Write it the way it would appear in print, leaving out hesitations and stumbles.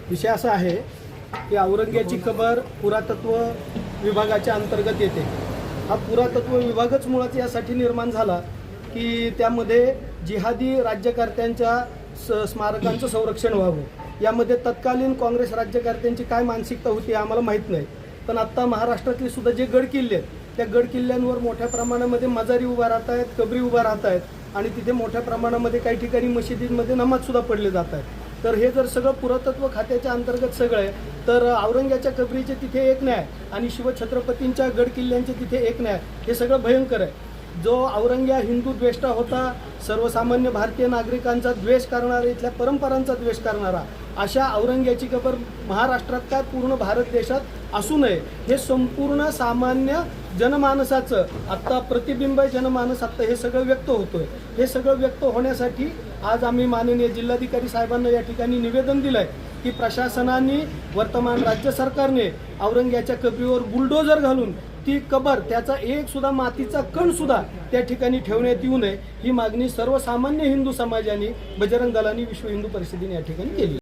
विषय असा आहे की औरंग्याची कबर पुरातत्व विभागाच्या अंतर्गत येते। हा पुरातत्व विभागच मुळात यासाठी निर्माण झाला की त्यामध्ये जिहादी राज्यकर्त्यांच्या स्मारकांचं संरक्षण व्हावं। यामध्ये तत्कालीन काँग्रेस राज्यकर्त्यांची काय मानसिकता होती आम्हाला माहीत नाही, पण आत्ता महाराष्ट्रातले सुद्धा जे गड किल्ले आहेत त्या गड किल्ल्यांवर मोठ्या प्रमाणामध्ये मजारी उभा राहत आहेत, कबरी उभा राहत आहेत आणि तिथे मोठ्या प्रमाणामध्ये काही ठिकाणी मशिदींमध्ये नमाजसुद्धा पडले जात आहेत। तर हे जर सगळं पुरातत्व खात्याच्या अंतर्गत सगळं आहे तर औरंग्याच्या कबरीचे तिथे एक नाही आणि शिवछत्रपतींच्या गड किल्ल्यांचे तिथे एक नाही, हे सगळं भयंकर आहे। जो औरंग्या हिंदू द्वेष्टा होता, सर्वसामान्य भारतीय नागरिकांचा द्वेष करणारा, इथल्या परंपरांचा द्वेष करणारा, अशा औरंग्याची कबर महाराष्ट्रात काय पूर्ण भारत देशात असू नये हे संपूर्ण सामान्य जनमानसाचं आत्ता प्रतिबिंब जनमानस आत्ता हे सगळं व्यक्त होतोय। हे सगळं व्यक्त होण्यासाठी आज आम्ही माननीय जिल्हाधिकारी साहेबांना या ठिकाणी निवेदन दिलंय की प्रशासनाने, वर्तमान राज्य सरकारने औरंग्याच्या कबरीवर बुलडोजर घालून ती कबर, त्याचा एक सुद्धा मातीचा कण सुद्धा त्या ठिकाणी ठेवण्यात येऊ नये, ही मागणी सर्वसामान्य हिंदू समाजाने, बजरंग दलाने, विश्व हिंदू परिषदेने या ठिकाणी केली।